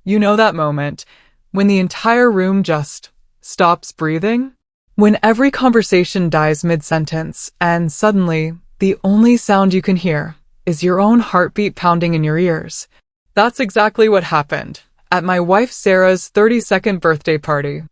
You know that moment when the entire room just stops breathing? When every conversation dies mid-sentence and suddenly the only sound you can hear is your own heartbeat pounding in your ears. That's exactly what happened at my wife Sarah's 32nd birthday party.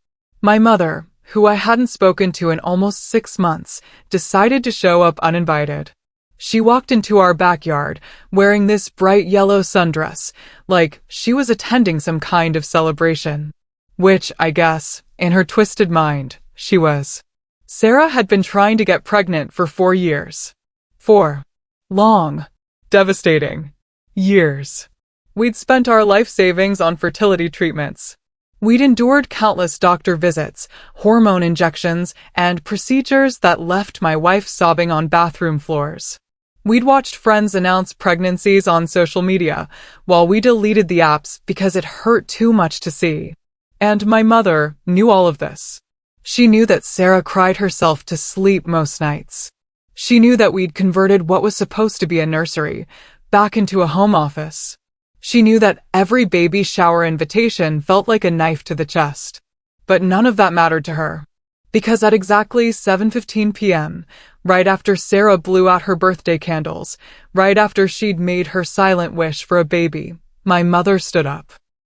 My mother, who I hadn't spoken to in almost 6 months, decided to show up uninvited. She walked into our backyard wearing this bright yellow sundress, like she was attending some kind of celebration. Which, I guess, in her twisted mind, she was. Sarah had been trying to get pregnant for 4 years. 4 long, devastating years. We'd spent our life savings on fertility treatments. We'd endured countless doctor visits, hormone injections, and procedures that left my wife sobbing on bathroom floors. We'd watched friends announce pregnancies on social media, while we deleted the apps because it hurt too much to see. And my mother knew all of this. She knew that Sarah cried herself to sleep most nights. She knew that we'd converted what was supposed to be a nursery back into a home office. She knew that every baby shower invitation felt like a knife to the chest. But none of that mattered to her. Because at exactly 7:15 p.m., right after Sarah blew out her birthday candles, right after she'd made her silent wish for a baby, my mother stood up.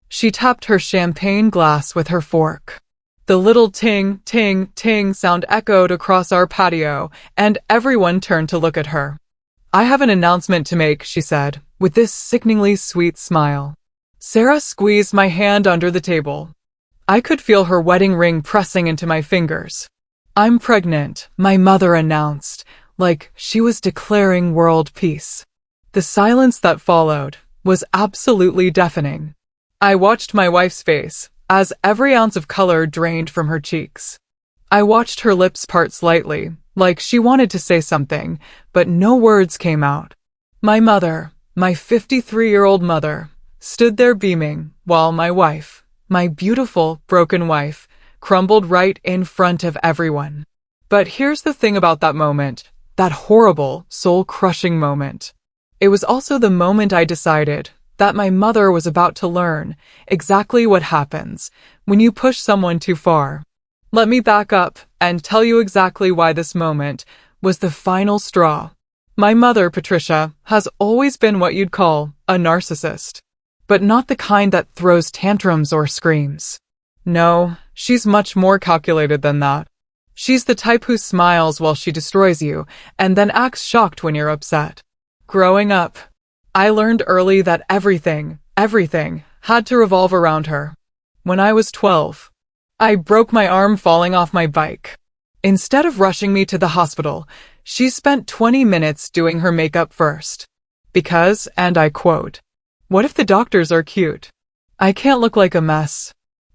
She tapped her champagne glass with her fork. The little ting, ting, ting sound echoed across our patio, and everyone turned to look at her. "I have an announcement to make," she said, with this sickeningly sweet smile. Sarah squeezed my hand under the table. I could feel her wedding ring pressing into my fingers. "I'm pregnant," my mother announced, like she was declaring world peace. The silence that followed was absolutely deafening. I watched my wife's face as every ounce of color drained from her cheeks. I watched her lips part slightly, like she wanted to say something, but no words came out. My mother, my 53-year-old mother, stood there beaming, while my wife, my beautiful, broken wife, crumbled right in front of everyone. But here's the thing about that moment, that horrible, soul-crushing moment. It was also the moment I decided that my mother was about to learn exactly what happens when you push someone too far. Let me back up and tell you exactly why this moment was the final straw. My mother, Patricia, has always been what you'd call a narcissist. But not the kind that throws tantrums or screams. No, she's much more calculated than that. She's the type who smiles while she destroys you and then acts shocked when you're upset. Growing up, I learned early that everything had to revolve around her. When I was 12, I broke my arm falling off my bike. Instead of rushing me to the hospital, she spent 20 minutes doing her makeup first. Because, and I quote, "What if the doctors are cute? I can't look like a mess."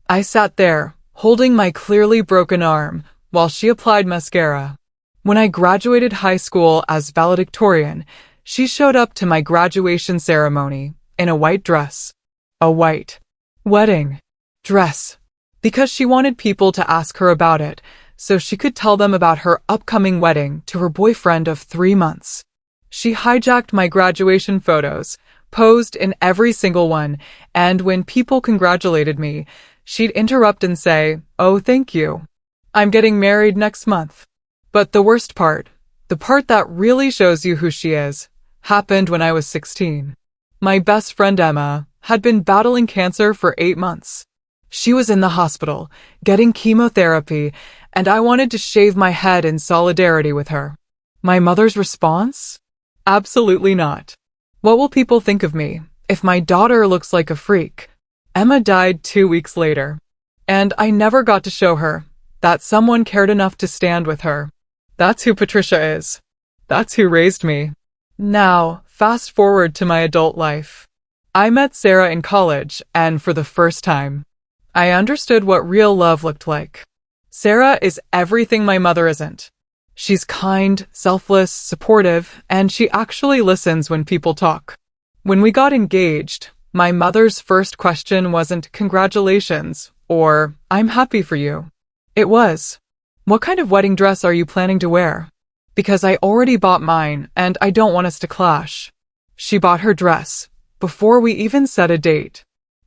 I sat there, holding my clearly broken arm, while she applied mascara. When I graduated high school as valedictorian, she showed up to my graduation ceremony in a white dress. A white wedding dress. Because she wanted people to ask her about it, so she could tell them about her upcoming wedding to her boyfriend of 3 months. She hijacked my graduation photos, posed in every single one, and when people congratulated me, she'd interrupt and say, "Oh, thank you. I'm getting married next month." But the worst part, the part that really shows you who she is, happened when I was 16. My best friend Emma had been battling cancer for 8 months. She was in the hospital, getting chemotherapy, and I wanted to shave my head in solidarity with her. My mother's response? Absolutely not. What will people think of me if my daughter looks like a freak? Emma died 2 weeks later, and I never got to show her that someone cared enough to stand with her. That's who Patricia is. That's who raised me. Now, fast forward to my adult life. I met Sarah in college, and for the first time, I understood what real love looked like. Sarah is everything my mother isn't. She's kind, selfless, supportive, and she actually listens when people talk. When we got engaged, my mother's first question wasn't "Congratulations" or "I'm happy for you." It was, "What kind of wedding dress are you planning to wear?" Because I already bought mine and I don't want us to clash. She bought her dress before we even set a date.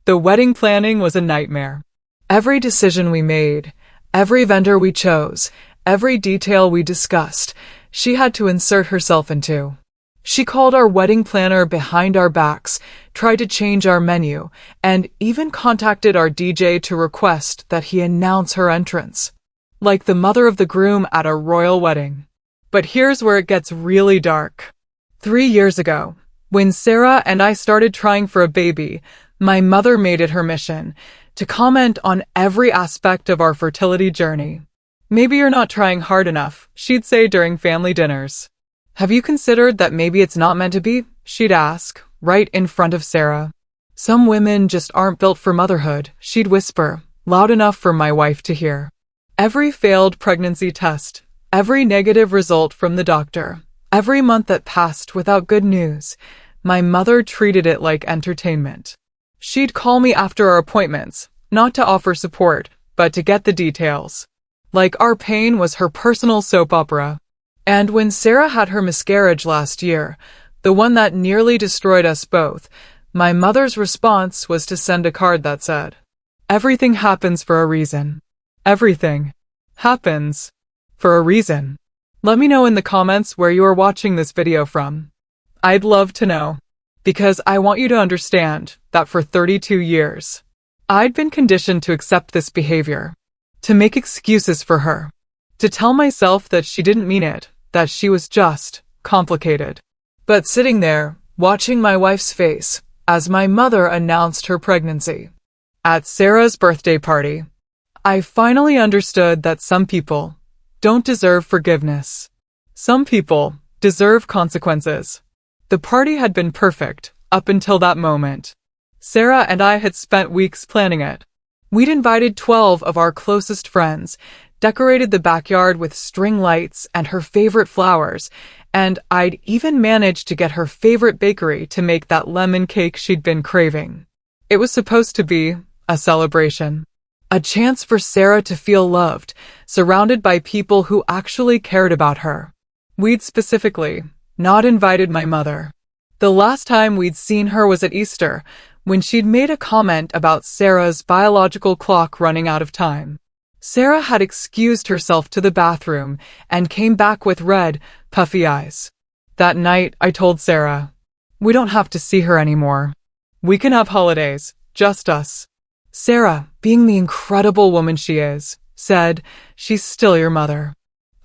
The wedding planning was a nightmare. Every decision we made, every vendor we chose, every detail we discussed, she had to insert herself into. She called our wedding planner behind our backs, tried to change our menu, and even contacted our DJ to request that he announce her entrance, like the mother of the groom at a royal wedding. But here's where it gets really dark. 3 years ago, when Sarah and I started trying for a baby, my mother made it her mission to comment on every aspect of our fertility journey. "Maybe you're not trying hard enough," she'd say during family dinners. "Have you considered that maybe it's not meant to be?" she'd ask, right in front of Sarah. "Some women just aren't built for motherhood," she'd whisper, loud enough for my wife to hear. Every failed pregnancy test, every negative result from the doctor, every month that passed without good news, my mother treated it like entertainment. She'd call me after our appointments, not to offer support, but to get the details. Like our pain was her personal soap opera. And when Sarah had her miscarriage last year, the one that nearly destroyed us both, my mother's response was to send a card that said, "Everything happens for a reason. Everything happens for a reason." Let me know in the comments where you are watching this video from. I'd love to know, because I want you to understand that for 32 years, I'd been conditioned to accept this behavior, to make excuses for her, to tell myself that she didn't mean it, that she was just complicated. But sitting there, watching my wife's face as my mother announced her pregnancy at Sarah's birthday party, I finally understood that some people don't deserve forgiveness. Some people deserve consequences. The party had been perfect up until that moment. Sarah and I had spent weeks planning it. We'd invited 12 of our closest friends, decorated the backyard with string lights and her favorite flowers, and I'd even managed to get her favorite bakery to make that lemon cake she'd been craving. It was supposed to be a celebration, a chance for Sarah to feel loved, surrounded by people who actually cared about her. We'd specifically not invited my mother. The last time we'd seen her was at Easter, when she'd made a comment about Sarah's biological clock running out of time. Sarah had excused herself to the bathroom and came back with red, puffy eyes. That night, I told Sarah, "We don't have to see her anymore. We can have holidays, just us." Sarah, being the incredible woman she is, said, "She's still your mother.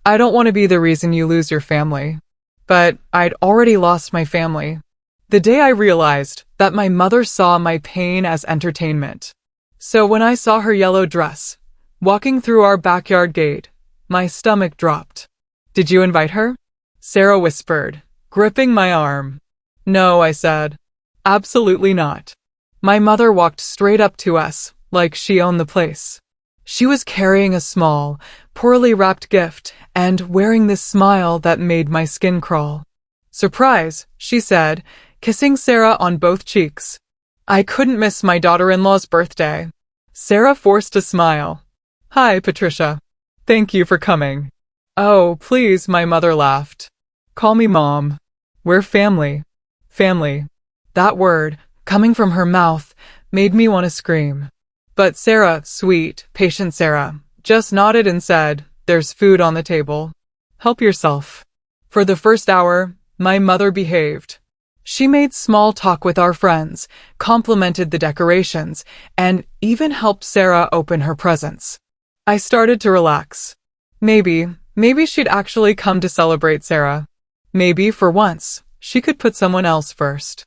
I don't want to be the reason you lose your family." But I'd already lost my family. The day I realized that my mother saw my pain as entertainment. So when I saw her yellow dress, walking through our backyard gate, my stomach dropped. "Did you invite her?" Sarah whispered, gripping my arm. "No," I said. "Absolutely not." My mother walked straight up to us, like she owned the place. She was carrying a small, poorly wrapped gift and wearing this smile that made my skin crawl. "Surprise," she said, kissing Sarah on both cheeks. I couldn't miss my daughter-in-law's birthday. Sarah forced a smile. "Hi, Patricia. Thank you for coming." "Oh, please," my mother laughed. "Call me Mom. We're family." Family. That word, coming from her mouth, made me want to scream. But Sarah, sweet, patient Sarah, just nodded and said, "There's food on the table. Help yourself." For the first hour, my mother behaved. She made small talk with our friends, complimented the decorations, and even helped Sarah open her presents. I started to relax. Maybe she'd actually come to celebrate Sarah. Maybe, for once, she could put someone else first.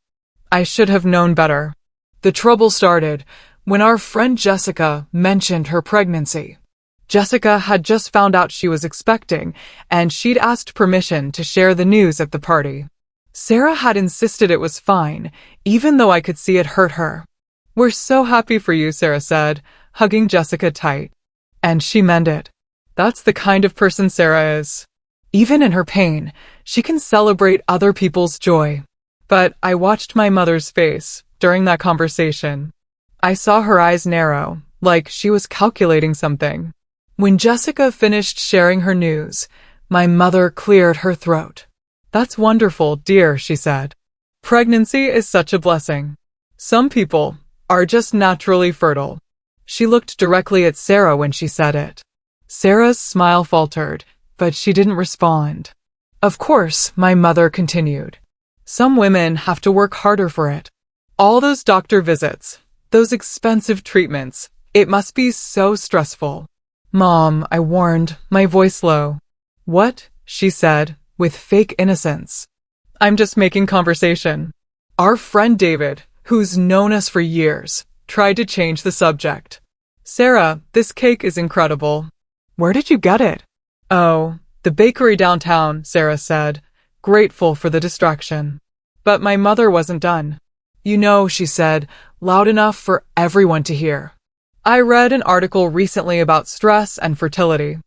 I should have known better. The trouble started when our friend Jessica mentioned her pregnancy. Jessica had just found out she was expecting, and she'd asked permission to share the news at the party. Sarah had insisted it was fine, even though I could see it hurt her. "We're so happy for you," Sarah said, hugging Jessica tight. And she meant it. That's the kind of person Sarah is. Even in her pain, she can celebrate other people's joy. But I watched my mother's face during that conversation. I saw her eyes narrow, like she was calculating something. When Jessica finished sharing her news, my mother cleared her throat. "That's wonderful, dear," she said. "Pregnancy is such a blessing. Some people are just naturally fertile. She looked directly at Sarah when she said it. Sarah's smile faltered, but she didn't respond. Of course, my mother continued. Some women have to work harder for it. All those doctor visits, those expensive treatments, it must be so stressful. Mom, I warned, my voice low. What? She said, with fake innocence. I'm just making conversation. Our friend David, who's known us for years, tried to change the subject. Sarah, this cake is incredible. Where did you get it? Oh, the bakery downtown, Sarah said, grateful for the distraction. But my mother wasn't done. You know, she said, loud enough for everyone to hear. I read an article recently about stress and fertility.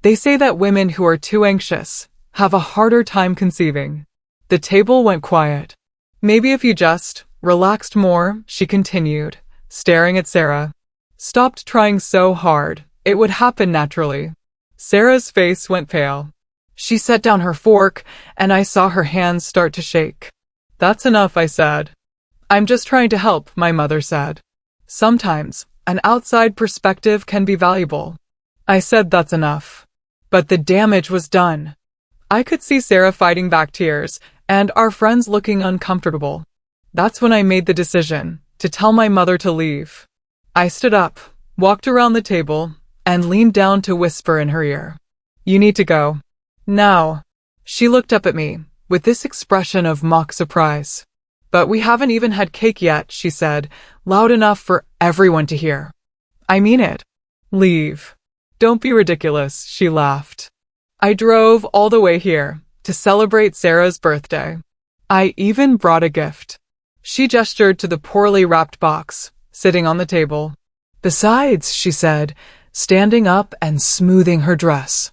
They say that women who are too anxious have a harder time conceiving. The table went quiet. Maybe if you just relaxed more, she continued, staring at Sarah. Stopped trying so hard, it would happen naturally. Sarah's face went pale. She set down her fork, and I saw her hands start to shake. That's enough, I said. I'm just trying to help, my mother said. Sometimes, an outside perspective can be valuable. I said that's enough. But the damage was done. I could see Sarah fighting back tears, and our friends looking uncomfortable. That's when I made the decision to tell my mother to leave. I stood up, walked around the table, and leaned down to whisper in her ear. You need to go. Now. She looked up at me, with this expression of mock surprise. But we haven't even had cake yet, she said, loud enough for everyone to hear. I mean it. Leave. Don't be ridiculous, she laughed. I drove all the way here to celebrate Sarah's birthday. I even brought a gift. She gestured to the poorly wrapped box, sitting on the table. Besides, she said, standing up and smoothing her dress,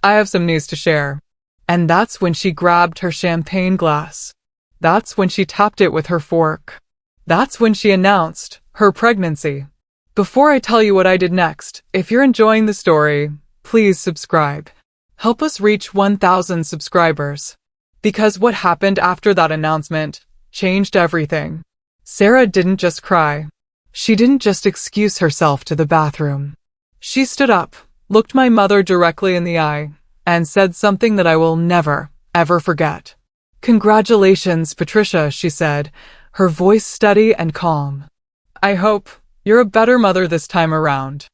I have some news to share. And that's when she grabbed her champagne glass. That's when she tapped it with her fork. That's when she announced her pregnancy. Before I tell you what I did next, if you're enjoying the story, please subscribe. Help us reach 1,000 subscribers. Because what happened after that announcement changed everything. Sarah didn't just cry. She didn't just excuse herself to the bathroom. She stood up, looked my mother directly in the eye, and said something that I will never, ever forget. Congratulations, Patricia, she said, her voice steady and calm. I hope you're a better mother this time around.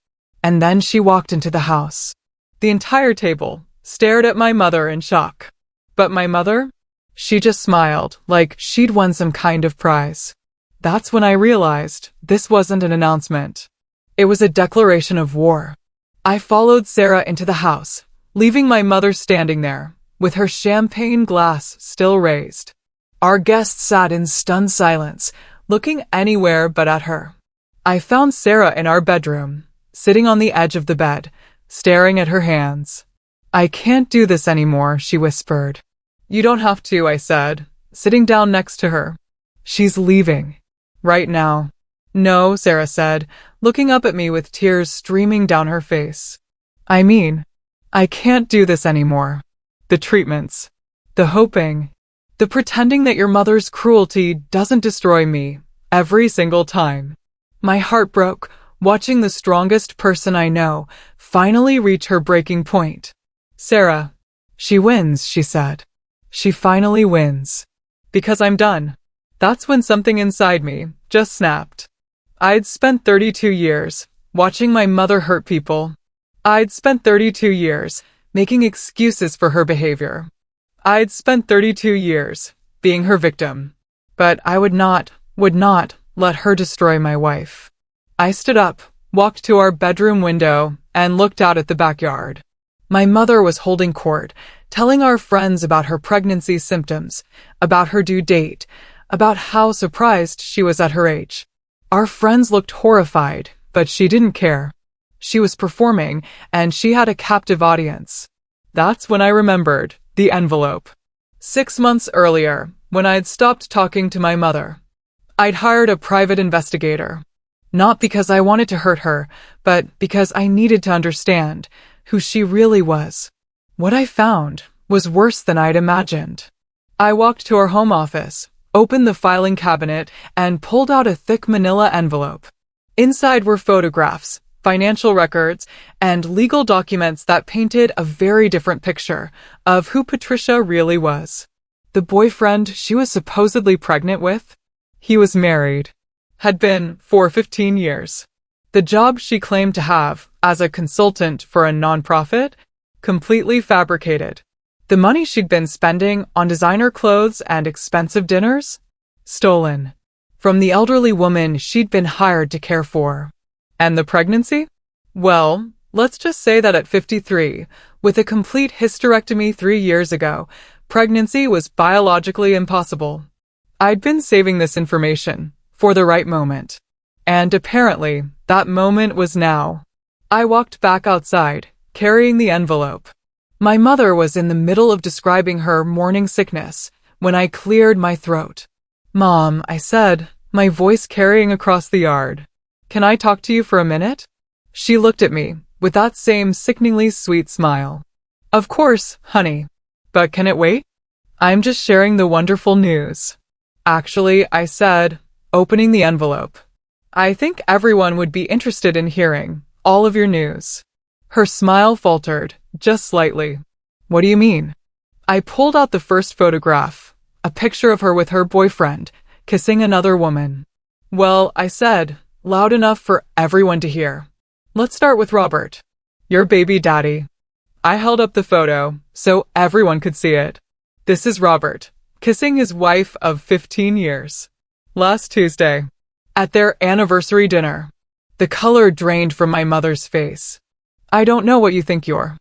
And then she walked into the house. The entire table stared at my mother in shock. But my mother? She just smiled, like she'd won some kind of prize. That's when I realized this wasn't an announcement. It was a declaration of war. I followed Sarah into the house, leaving my mother standing there, with her champagne glass still raised. Our guests sat in stunned silence, looking anywhere but at her. I found Sarah in our bedroom, sitting on the edge of the bed, staring at her hands. I can't do this anymore, she whispered. You don't have to, I said, sitting down next to her. She's leaving. Right now. No, Sarah said, looking up at me with tears streaming down her face. I mean, I can't do this anymore. The treatments, the hoping, the pretending that your mother's cruelty doesn't destroy me every single time. My heart broke, watching the strongest person I know finally reach her breaking point. Sarah, she wins, she said. She finally wins. Because I'm done. That's when something inside me just snapped. I'd spent 32 years watching my mother hurt people. I'd spent 32 years making excuses for her behavior. I'd spent 32 years being her victim. But I would not let her destroy my wife. I stood up, walked to our bedroom window, and looked out at the backyard. My mother was holding court, telling our friends about her pregnancy symptoms, about her due date, about how surprised she was at her age. Our friends looked horrified, but she didn't care. She was performing, and she had a captive audience. That's when I remembered the envelope. 6 months earlier, when I'd stopped talking to my mother, I'd hired a private investigator. Not because I wanted to hurt her, but because I needed to understand who she really was. What I found was worse than I'd imagined. I walked to our home office, opened the filing cabinet, and pulled out a thick manila envelope. Inside were photographs, financial records, and legal documents that painted a very different picture of who Patricia really was. The boyfriend she was supposedly pregnant with? He was married. Had been for 15 years. The job she claimed to have as a consultant for a nonprofit? Completely fabricated. The money she'd been spending on designer clothes and expensive dinners? Stolen. From the elderly woman she'd been hired to care for. And the pregnancy? Well, let's just say that at 53, with a complete hysterectomy 3 years ago, pregnancy was biologically impossible. I'd been saving this information for the right moment. And apparently, that moment was now. I walked back outside, carrying the envelope. My mother was in the middle of describing her morning sickness when I cleared my throat. "Mom," I said, my voice carrying across the yard. "Can I talk to you for a minute?" She looked at me with that same sickeningly sweet smile. "Of course, honey. But can it wait? I'm just sharing the wonderful news." "Actually," I said, opening the envelope, "I think everyone would be interested in hearing all of your news." Her smile faltered, just slightly. "What do you mean?" I pulled out the first photograph, a picture of her with her boyfriend, kissing another woman. "Well," I said, loud enough for everyone to hear. "Let's start with Robert. Your baby daddy." I held up the photo so everyone could see it. "This is Robert, kissing his wife of 15 years. Last Tuesday, at their anniversary dinner." The color drained from my mother's face. "I don't know what you think you're."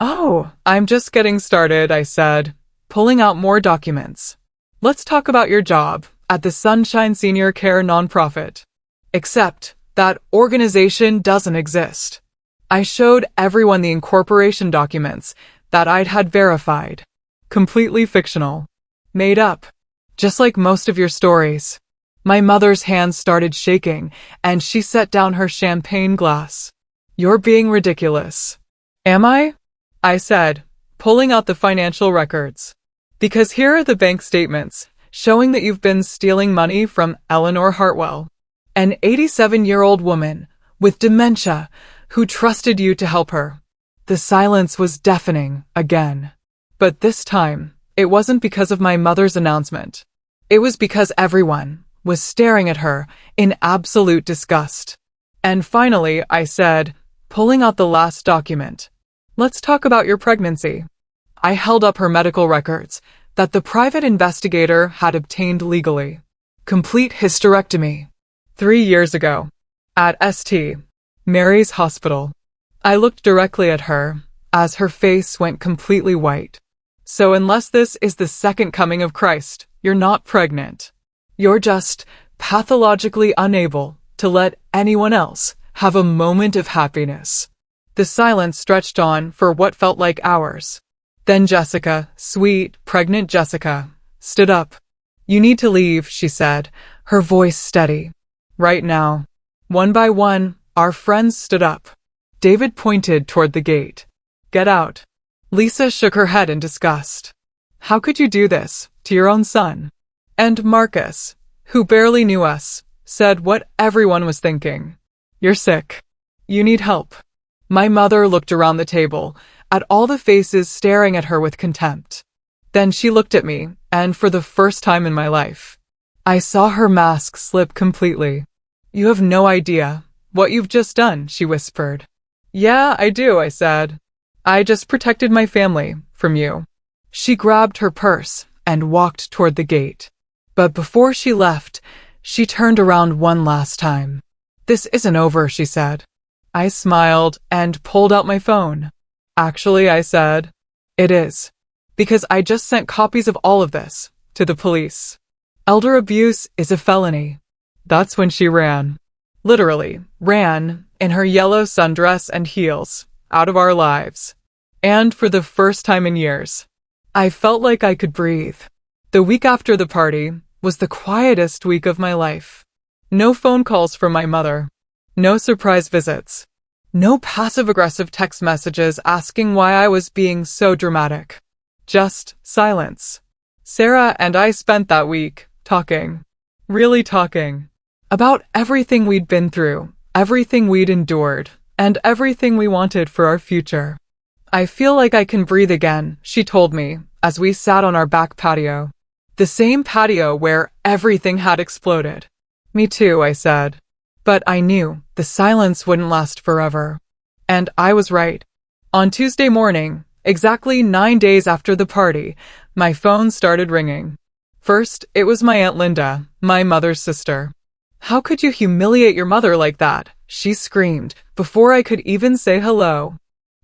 "Oh, I'm just getting started," I said, pulling out more documents. "Let's talk about your job at the Sunshine Senior Care nonprofit. Except that organization doesn't exist." I showed everyone the incorporation documents that I'd had verified. Completely fictional. Made up. Just like most of your stories. My mother's hands started shaking, and she set down her champagne glass. "You're being ridiculous." "Am I?" I said, pulling out the financial records. "Because here are the bank statements, showing that you've been stealing money from Eleanor Hartwell, an 87-year-old woman with dementia who trusted you to help her." The silence was deafening again. But this time, it wasn't because of my mother's announcement. It was because everyone was staring at her in absolute disgust. And finally, I said, pulling out the last document, "Let's talk about your pregnancy." I held up her medical records that the private investigator had obtained legally. Complete hysterectomy. 3 years ago. At St. Mary's Hospital. I looked directly at her as her face went completely white. "So unless this is the second coming of Christ, you're not pregnant. You're just pathologically unable to let anyone else have a moment of happiness." The silence stretched on for what felt like hours. Then Jessica, sweet, pregnant Jessica, stood up. "You need to leave," she said, her voice steady. "Right now." One by one, our friends stood up. David pointed toward the gate. "Get out." Lisa shook her head in disgust. "How could you do this to your own son?" And Marcus, who barely knew us, said what everyone was thinking. "You're sick. You need help." My mother looked around the table, at all the faces staring at her with contempt. Then she looked at me, and for the first time in my life, I saw her mask slip completely. "You have no idea what you've just done," she whispered. "Yeah, I do," I said. "I just protected my family from you." She grabbed her purse and walked toward the gate. But before she left, she turned around one last time. "This isn't over," she said. I smiled and pulled out my phone. "Actually," I said, "it is. Because I just sent copies of all of this to the police. Elder abuse is a felony." That's when she ran. Literally, ran, in her yellow sundress and heels, out of our lives. And for the first time in years, I felt like I could breathe. The week after the party was the quietest week of my life. No phone calls from my mother. No surprise visits. No passive-aggressive text messages asking why I was being so dramatic. Just silence. Sarah and I spent that week talking. Really talking. About everything we'd been through, everything we'd endured, and everything we wanted for our future. I feel like I can breathe again, she told me, as we sat on our back patio. The same patio where everything had exploded. Me too, I said. But I knew the silence wouldn't last forever. And I was right. On Tuesday morning, exactly 9 days after the party, my phone started ringing. First, it was my Aunt Linda, my mother's sister. How could you humiliate your mother like that? She screamed, before I could even say hello.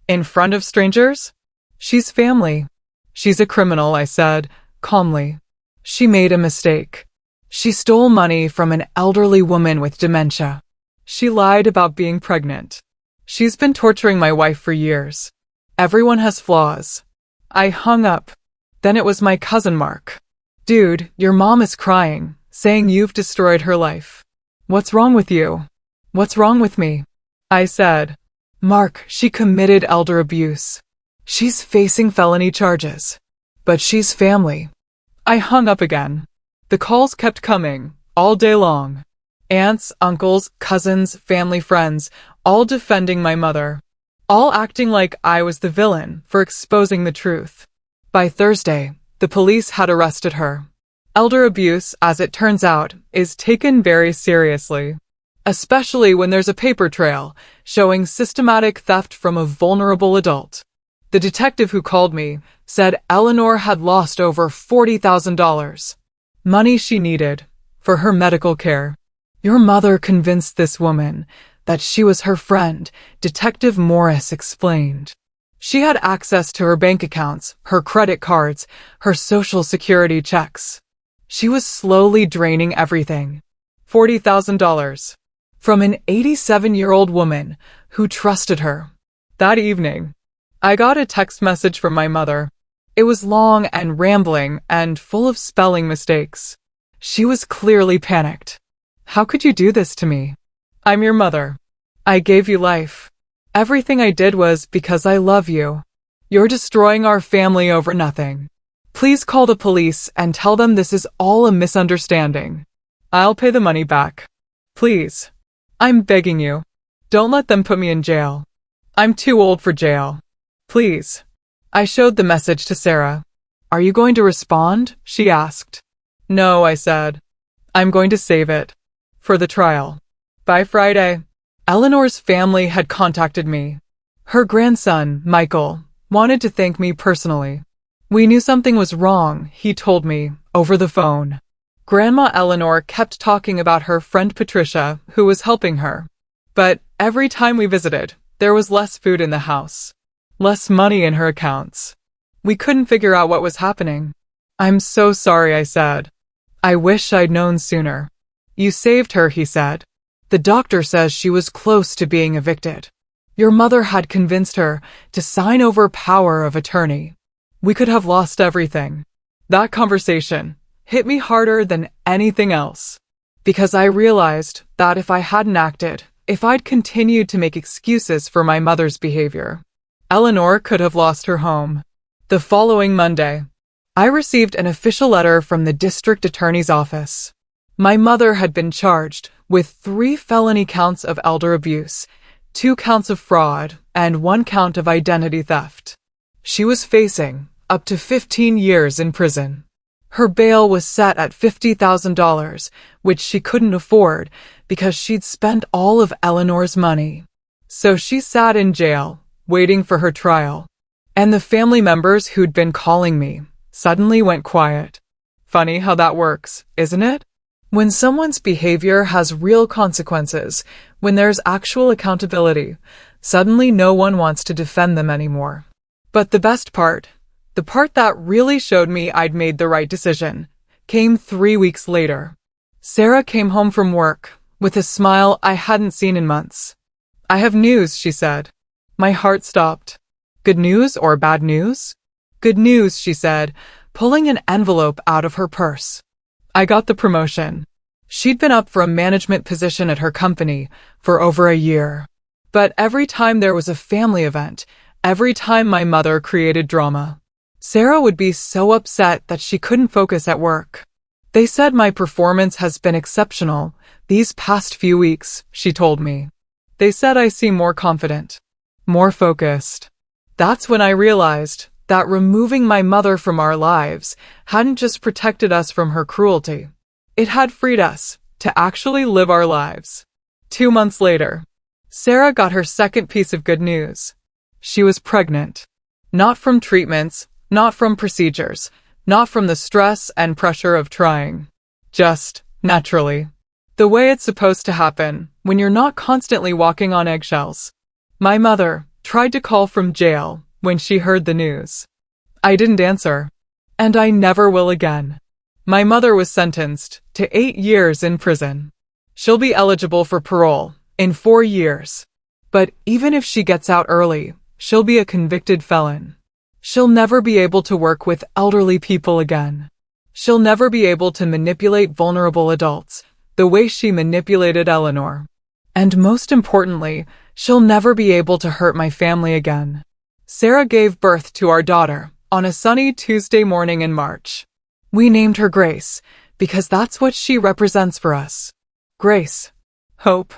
In front of strangers? She's family. She's a criminal, I said, calmly. She made a mistake. She stole money from an elderly woman with dementia. She lied about being pregnant. She's been torturing my wife for years. Everyone has flaws. I hung up. Then it was my cousin Mark. Dude, your mom is crying, saying you've destroyed her life. What's wrong with you? What's wrong with me? I said. Mark, she committed elder abuse. She's facing felony charges. But she's family. I hung up again. The calls kept coming, all day long. Aunts, uncles, cousins, family friends, all defending my mother. All acting like I was the villain for exposing the truth. By Thursday, the police had arrested her. Elder abuse, as it turns out, is taken very seriously. Especially when there's a paper trail showing systematic theft from a vulnerable adult. The detective who called me said Eleanor had lost over $40,000. Money she needed for her medical care. Your mother convinced this woman that she was her friend, Detective Morris explained. She had access to her bank accounts, her credit cards, her social security checks. She was slowly draining everything. $40,000. From an 87-year-old woman who trusted her. That evening, I got a text message from my mother. It was long and rambling and full of spelling mistakes. She was clearly panicked. How could you do this to me? I'm your mother. I gave you life. Everything I did was because I love you. You're destroying our family over nothing. Please call the police and tell them this is all a misunderstanding. I'll pay the money back. Please. I'm begging you. Don't let them put me in jail. I'm too old for jail. Please. I showed the message to Sarah. Are you going to respond? She asked. No, I said. I'm going to save it. For the trial. By Friday, Eleanor's family had contacted me. Her grandson, Michael, wanted to thank me personally. We knew something was wrong, he told me, over the phone. Grandma Eleanor kept talking about her friend Patricia, who was helping her. But every time we visited, there was less food in the house. Less money in her accounts. We couldn't figure out what was happening. I'm so sorry, I said. I wish I'd known sooner. You saved her, he said. The doctor says she was close to being evicted. Your mother had convinced her to sign over power of attorney. We could have lost everything. That conversation hit me harder than anything else. Because I realized that if I hadn't acted, if I'd continued to make excuses for my mother's behavior, Eleanor could have lost her home. The following Monday, I received an official letter from the district attorney's office. My mother had been charged with 3 felony counts of elder abuse, 2 counts of fraud, and 1 count of identity theft. She was facing up to 15 years in prison. Her bail was set at $50,000, which she couldn't afford because she'd spent all of Eleanor's money. So she sat in jail, waiting for her trial. And the family members who'd been calling me suddenly went quiet. Funny how that works, isn't it? When someone's behavior has real consequences, when there's actual accountability, suddenly no one wants to defend them anymore. But the best part, the part that really showed me I'd made the right decision, came 3 weeks later. Sarah came home from work with a smile I hadn't seen in months. I have news, she said. My heart stopped. Good news or bad news? Good news, she said, pulling an envelope out of her purse. I got the promotion. She'd been up for a management position at her company for over a year. But every time there was a family event, every time my mother created drama, Sarah would be so upset that she couldn't focus at work. They said my performance has been exceptional these past few weeks, she told me. They said I seem more confident, more focused. That's when I realized that removing my mother from our lives hadn't just protected us from her cruelty. It had freed us to actually live our lives. 2 months later, Sarah got her second piece of good news. She was pregnant. Not from treatments, not from procedures, not from the stress and pressure of trying. Just naturally. The way it's supposed to happen when you're not constantly walking on eggshells. My mother tried to call from jail when she heard the news. I didn't answer. And I never will again. My mother was sentenced to 8 years in prison. She'll be eligible for parole in 4 years. But even if she gets out early, she'll be a convicted felon. She'll never be able to work with elderly people again. She'll never be able to manipulate vulnerable adults the way she manipulated Eleanor. And most importantly, she'll never be able to hurt my family again. Sarah gave birth to our daughter on a sunny Tuesday morning in March. We named her Grace because that's what she represents for us. Grace. Hope.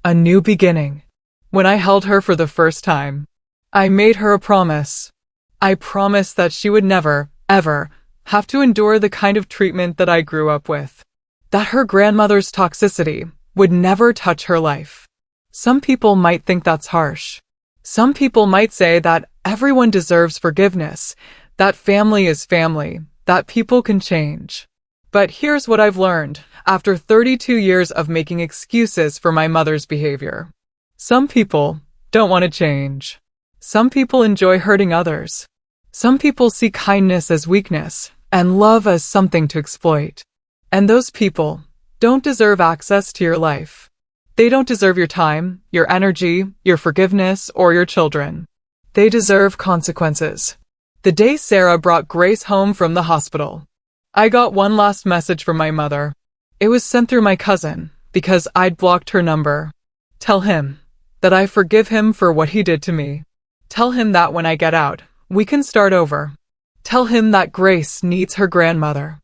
A new beginning. When I held her for the first time, I made her a promise. I promised that she would never, ever, have to endure the kind of treatment that I grew up with. That her grandmother's toxicity would never touch her life. Some people might think that's harsh. Some people might say that everyone deserves forgiveness, that family is family, that people can change. But here's what I've learned after 32 years of making excuses for my mother's behavior. Some people don't want to change. Some people enjoy hurting others. Some people see kindness as weakness and love as something to exploit. And those people don't deserve access to your life. They don't deserve your time, your energy, your forgiveness, or your children. They deserve consequences. The day Sarah brought Grace home from the hospital, I got one last message from my mother. It was sent through my cousin because I'd blocked her number. Tell him that I forgive him for what he did to me. Tell him that when I get out, we can start over. Tell him that Grace needs her grandmother.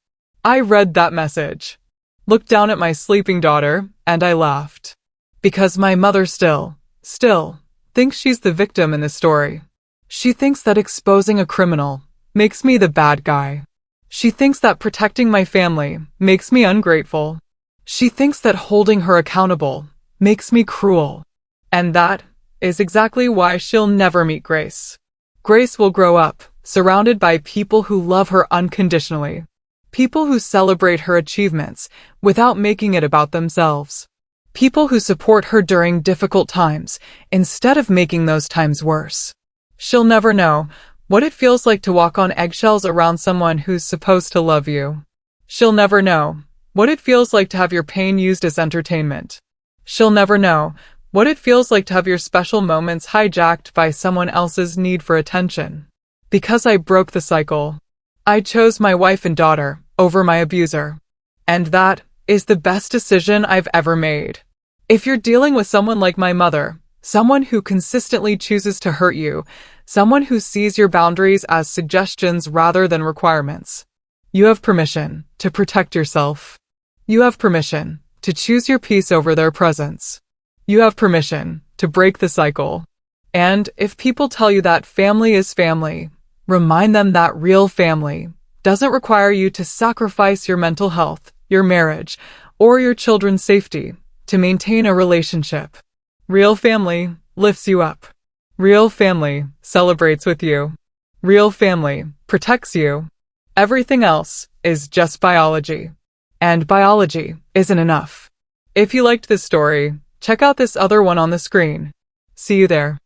I read that message, looked down at my sleeping daughter, and I laughed. Because my mother still thinks she's the victim in the story. She thinks that exposing a criminal makes me the bad guy. She thinks that protecting my family makes me ungrateful. She thinks that holding her accountable makes me cruel. And that is exactly why she'll never meet Grace. Grace will grow up surrounded by people who love her unconditionally. People who celebrate her achievements without making it about themselves. People who support her during difficult times instead of making those times worse. She'll never know what it feels like to walk on eggshells around someone who's supposed to love you. She'll never know what it feels like to have your pain used as entertainment. She'll never know what it feels like to have your special moments hijacked by someone else's need for attention. Because I broke the cycle. I chose my wife and daughter over my abuser. And that is the best decision I've ever made. If you're dealing with someone like my mother, someone who consistently chooses to hurt you, someone who sees your boundaries as suggestions rather than requirements, you have permission to protect yourself. You have permission to choose your peace over their presence. You have permission to break the cycle. And if people tell you that family is family, remind them that real family doesn't require you to sacrifice your mental health, your marriage, or your children's safety to maintain a relationship. Real family lifts you up. Real family celebrates with you. Real family protects you. Everything else is just biology. And biology isn't enough. If you liked this story, check out this other one on the screen. See you there.